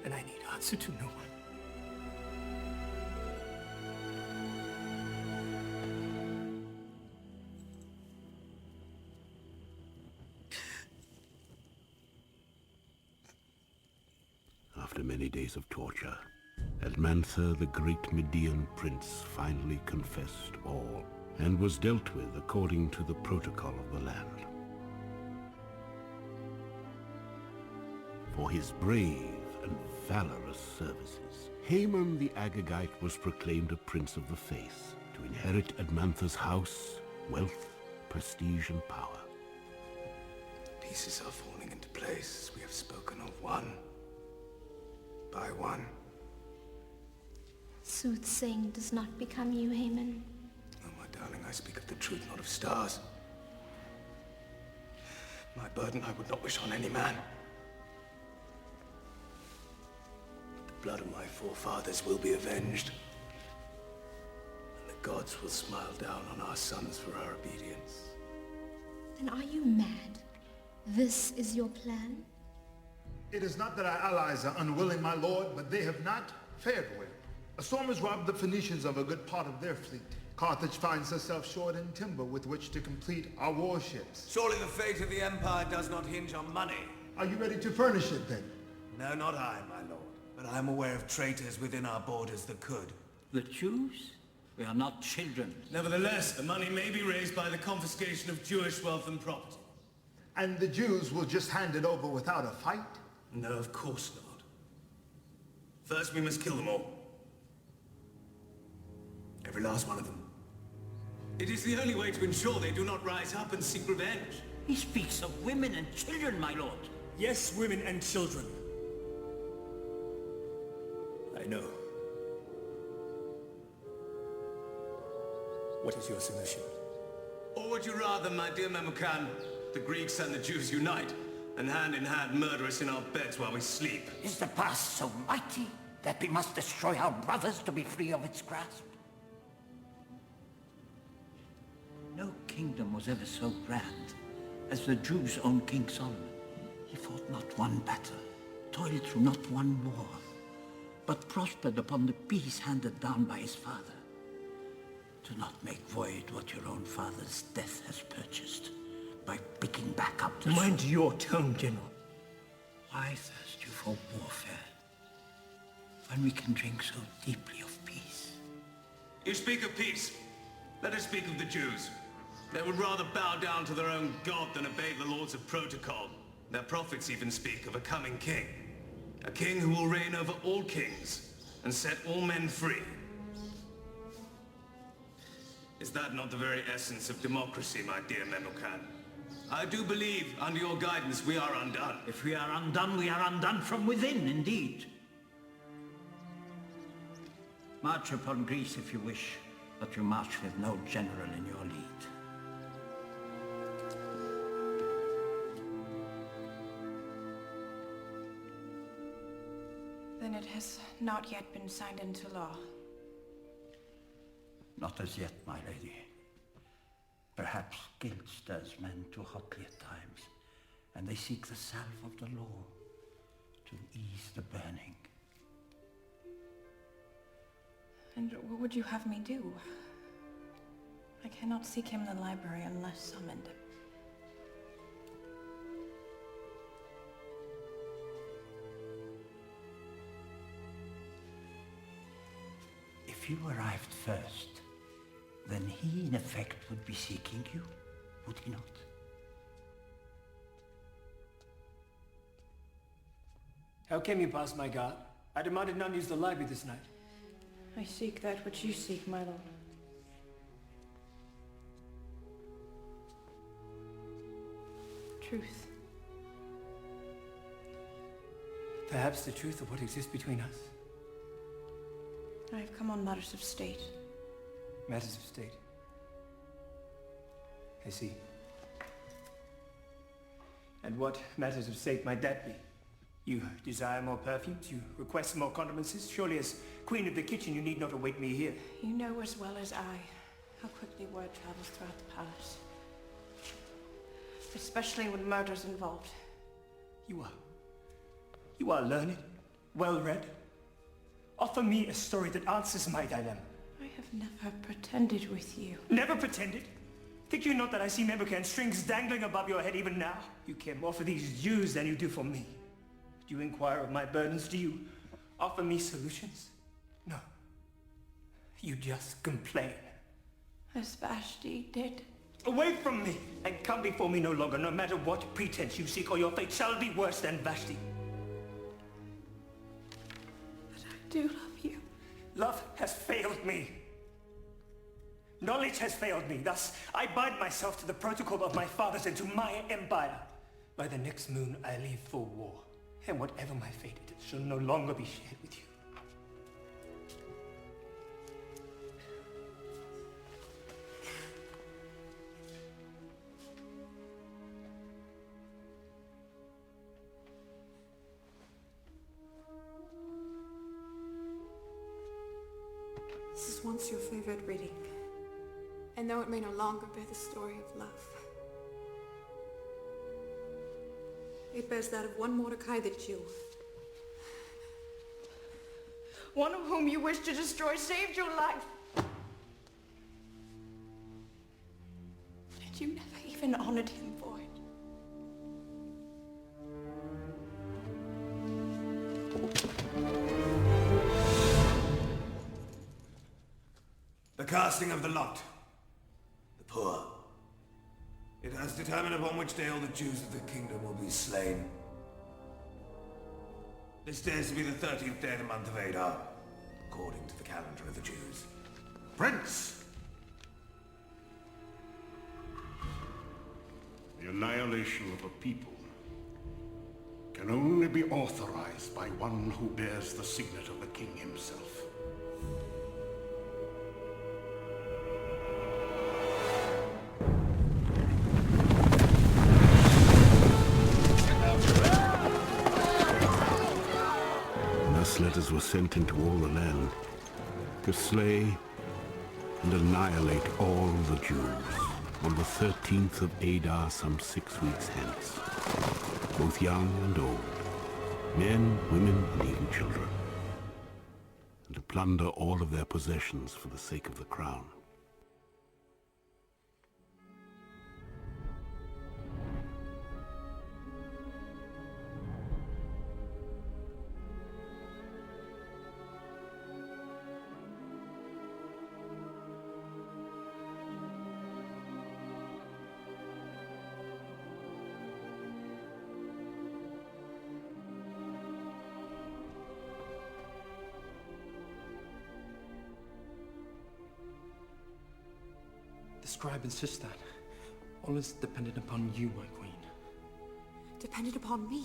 and I need answer to no one. After many days of torture, Admantha, the great Median prince, finally confessed all, and was dealt with according to the protocol of the land. For his brave and valorous services, Haman the Agagite was proclaimed a prince of the faith, to inherit Admantha's house, wealth, prestige, and power. Pieces are falling into place. We have spoken of one by one. Soothsaying does not become you, Haman. Oh, my darling, I speak of the truth, not of stars. My burden I would not wish on any man. The blood of my forefathers will be avenged. And the gods will smile down on our sons for our obedience. Then are you mad? This is your plan? It is not that our allies are unwilling, my lord, but they have not fared well. A storm has robbed the Phoenicians of a good part of their fleet. Carthage finds herself short in timber with which to complete our warships. Surely the fate of the Empire does not hinge on money. Are you ready to furnish it, then? No, not I, my lord. But I am aware of traitors within our borders that could. The Jews? We are not children. Nevertheless, the money may be raised by the confiscation of Jewish wealth and property. And the Jews will just hand it over without a fight? No, of course not. First, we must kill them all. Every last one of them. It is the only way to ensure they do not rise up and seek revenge. He speaks of women and children, my lord. Yes, women and children. I know. What is your solution? Or would you rather, my dear Memucan, the Greeks and the Jews unite, and hand in hand murder us in our beds while we sleep? Is the past so mighty that we must destroy our brothers to be free of its grasp? No kingdom was ever so grand as the Jews' own King Solomon. He fought not one battle, toiled through not one war, but prospered upon the peace handed down by his father. Do not make void what your own father's death has purchased by picking back up the Mind your tone, General. Why thirst you for warfare when we can drink so deeply of peace? You speak of peace. Let us speak of the Jews. They would rather bow down to their own god than obey the laws of protocol. Their prophets even speak of a coming king. A king who will reign over all kings and set all men free. Is that not the very essence of democracy, my dear Memucan? I do believe, under your guidance, we are undone. If we are undone from within, indeed. March upon Greece if you wish, but you march with no general in your lead. Then it has not yet been signed into law. Not as yet, my lady. Perhaps guilt stirs men too hotly at times, and they seek the salve of the law to ease the burning. And what would you have me do? I cannot seek him in the library unless summoned. If you arrived first, then he in effect would be seeking you, would he not? How came you past my guard? I demanded none use the library this night. I seek that which you seek, my lord. Truth. Perhaps the truth of what exists between us. I have come on matters of state. Matters of state. I see. And what matters of state might that be? You desire more perfumes? You request more condiments? Surely as queen of the kitchen you need not await me here. You know as well as I how quickly word travels throughout the palace. Especially when murder's involved. You are learned. well read. Offer me a story that answers my dilemma. I have never pretended with you. Never pretended? Think you not that I see membercare and strings dangling above your head even now? You care more for these Jews than you do for me. Do you inquire of my burdens? Do you offer me solutions? No. You just complain. As Vashti did. Away from me, and come before me no longer, no matter what pretense you seek, or your fate shall be worse than Vashti. But I do love you. Love has failed me. Knowledge has failed me. Thus, I bind myself to the protocol of my fathers and to my empire. By the next moon, I leave for war. And whatever my fate, it shall no longer be shared with you. This is once your favorite reading. And though it may no longer bear the story of love, it bears that of one Mordecai the Jew. One of whom you wish to destroy saved your life. And you never even honored him for it. The casting of the lot. The poor. It has determined upon which day all the Jews of the kingdom will be slain. This day is to be the 13th day of the month of Adar, according to the calendar of the Jews. Prince! The annihilation of a people can only be authorized by one who bears the signet of the king himself. Letters were sent into all the land to slay and annihilate all the Jews on the 13th of Adar, some 6 weeks hence, both young and old, men, women, and even children, and to plunder all of their possessions for the sake of the crown. The scribe insists that all is dependent upon you, my queen. Dependent upon me?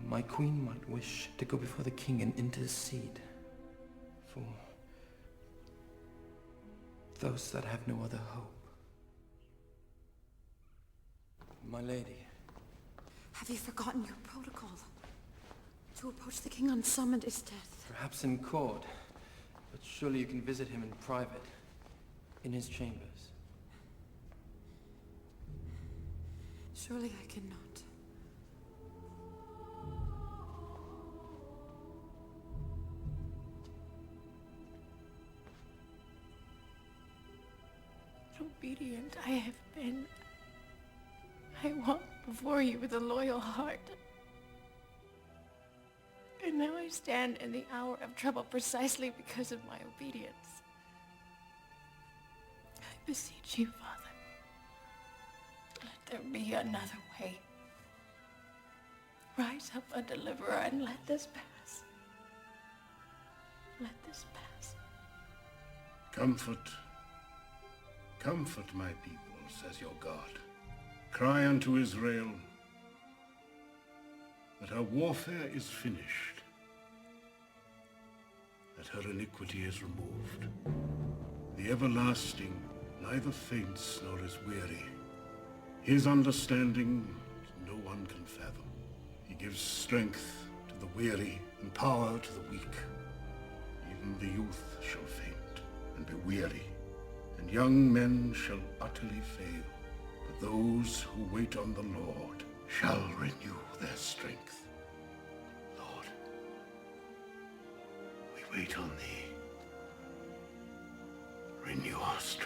My queen might wish to go before the king and intercede for those that have no other hope. My lady. Have you forgotten your protocol? To approach the king unsummoned is death. Perhaps in court, but surely you can visit him in private, in his chambers. Surely I cannot. Obedient I have been. I walked before you with a loyal heart. And now I stand in the hour of trouble precisely because of my obedience. I beseech you, Father, let there be another way. Rise up a deliverer and let this pass. Let this pass. Comfort, comfort my people, says your God. Cry unto Israel that her warfare is finished, that her iniquity is removed. The everlasting neither faints nor is weary. His understanding no one can fathom. He gives strength to the weary and power to the weak. Even the youth shall faint and be weary, and young men shall utterly fail. But those who wait on the Lord shall renew their strength. Lord, wait on thee. Renew our strength.